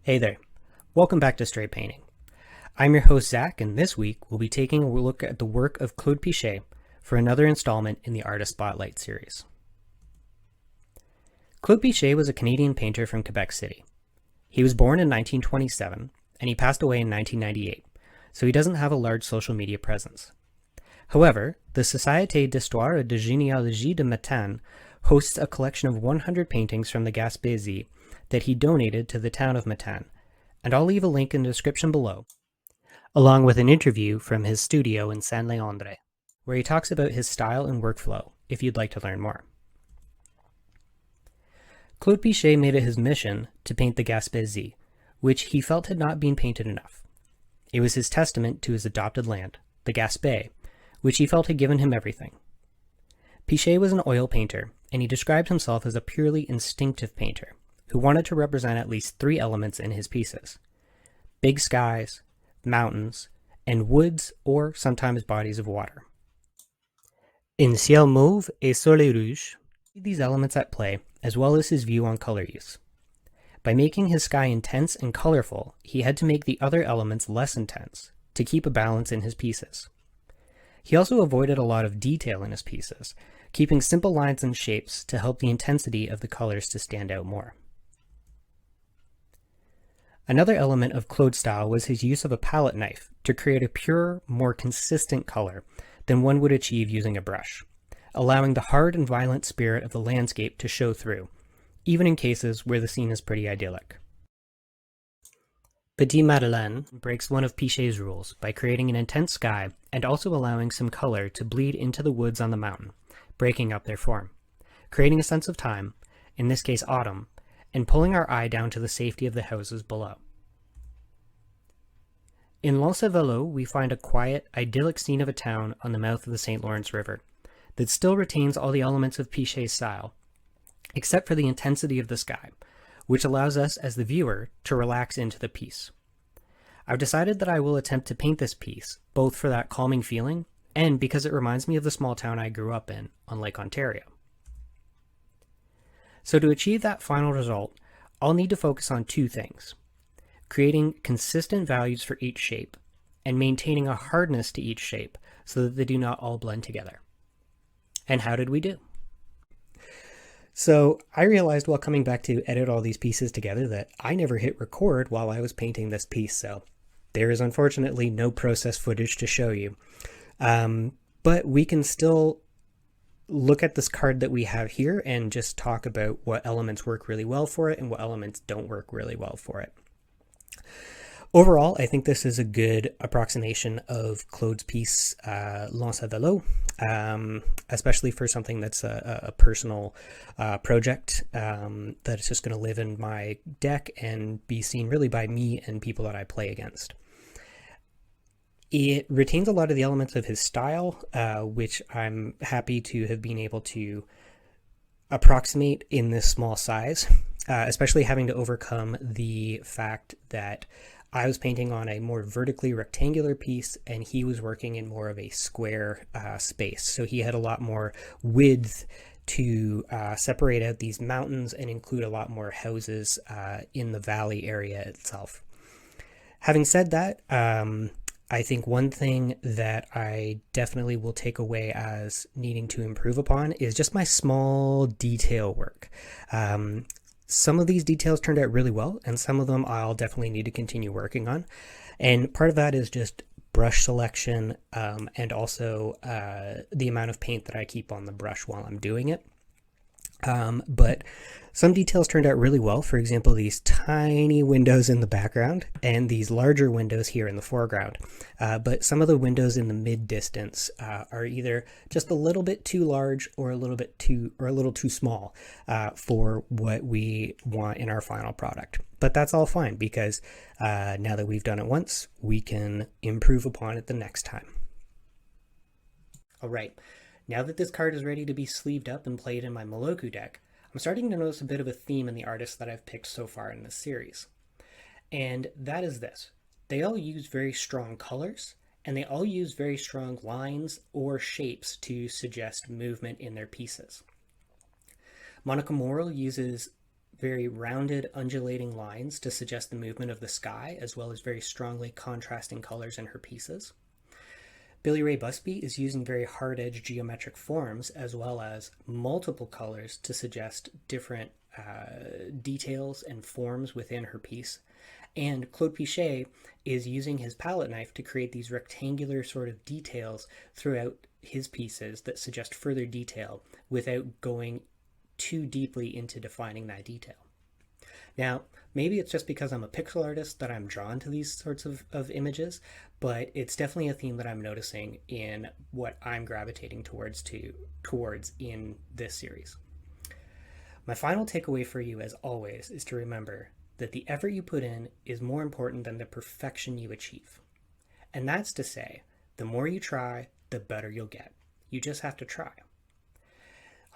Hey there, welcome back to Straight Painting. I'm your host Zach, and this week we'll be taking a look at the work of Claude Picher for another installment in the Artist Spotlight series. Claude Picher was a Canadian painter from Quebec City. He was born in 1927, and he passed away in 1998, so he doesn't have a large social media presence. However, the Société d'Histoire et de Généalogie de Matane hosts a collection of 100 paintings from the Gaspésie that he donated to the town of Matane, and I'll leave a link in the description below, along with an interview from his studio in Saint-Léandre, where he talks about his style and workflow if you'd like to learn more. Claude Picher made it his mission to paint the Gaspésie, which he felt had not been painted enough. It was his testament to his adopted land, the Gaspé, which he felt had given him everything. Picher was an oil painter, and he described himself as a purely instinctive painter who wanted to represent at least three elements in his pieces: big skies, mountains, and woods or sometimes bodies of water. In Ciel Mauve et Soleil Rouge, these elements at play, as well as his view on color use. By making his sky intense and colorful, he had to make the other elements less intense to keep a balance in his pieces. He also avoided a lot of detail in his pieces, keeping simple lines and shapes to help the intensity of the colors to stand out more. Another element of Claude's style was his use of a palette knife to create a purer, more consistent color than one would achieve using a brush, allowing the hard and violent spirit of the landscape to show through, even in cases where the scene is pretty idyllic. Petit Madeleine breaks one of Picher's rules by creating an intense sky and also allowing some color to bleed into the woods on the mountain, breaking up their form, creating a sense of time, in this case autumn, and pulling our eye down to the safety of the houses below. In L'Encevalot, we find a quiet, idyllic scene of a town on the mouth of the St. Lawrence River that still retains all the elements of Picher's style, except for the intensity of the sky, which allows us as the viewer to relax into the piece. I've decided that I will attempt to paint this piece, both for that calming feeling and because it reminds me of the small town I grew up in on Lake Ontario. So to achieve that final result, I'll need to focus on two things: creating consistent values for each shape, and maintaining a hardness to each shape so that they do not all blend together. And how did we do? So I realized while coming back to edit all these pieces together that I never hit record while I was painting this piece, so there is unfortunately no process footage to show you. But we can still look at this card that we have here and just talk about what elements work really well for it and what elements don't work really well for it. Overall, I think this is a good approximation of Claude's piece, L'Encevalot, especially for something that's a personal project that is just going to live in my deck and be seen really by me and people that I play against. It retains a lot of the elements of his style, which I'm happy to have been able to approximate in this small size, especially having to overcome the fact that I was painting on a more vertically rectangular piece and he was working in more of a square space. So he had a lot more width to separate out these mountains and include a lot more houses in the valley area itself. Having said that, I think one thing that I definitely will take away as needing to improve upon is just my small detail work. Some of these details turned out really well, and some of them I'll definitely need to continue working on. And part of that is just brush selection and also the amount of paint that I keep on the brush while I'm doing it. But some details turned out really well. For example, these tiny windows in the background and these larger windows here in the foreground. But some of the windows in the mid distance are either just a little bit too large or a little too small for what we want in our final product. But that's all fine because now that we've done it once, we can improve upon it the next time. All right. Now that this card is ready to be sleeved up and played in my Moloku deck, I'm starting to notice a bit of a theme in the artists that I've picked so far in this series. And that is this. They all use very strong colors, and they all use very strong lines or shapes to suggest movement in their pieces. Monica Morel uses very rounded, undulating lines to suggest the movement of the sky, as well as very strongly contrasting colors in her pieces. Billy Ray Busby is using very hard-edged geometric forms as well as multiple colors to suggest different details and forms within her piece. And Claude Picher is using his palette knife to create these rectangular sort of details throughout his pieces that suggest further detail without going too deeply into defining that detail. Now, maybe it's just because I'm a pixel artist that I'm drawn to these sorts of images, but it's definitely a theme that I'm noticing in what I'm gravitating towards in this series. My final takeaway for you, as always, is to remember that the effort you put in is more important than the perfection you achieve. And that's to say, the more you try, the better you'll get. You just have to try.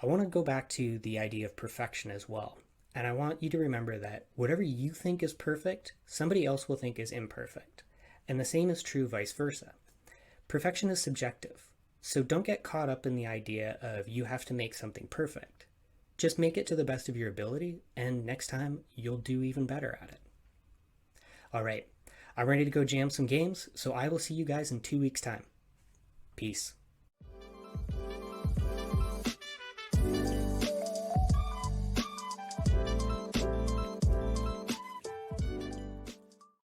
I want to go back to the idea of perfection as well. And I want you to remember that whatever you think is perfect, somebody else will think is imperfect. And the same is true vice versa. Perfection is subjective. So don't get caught up in the idea of you have to make something perfect. Just make it to the best of your ability, and next time you'll do even better at it. All right, I'm ready to go jam some games, so I will see you guys in 2 weeks' time. Peace.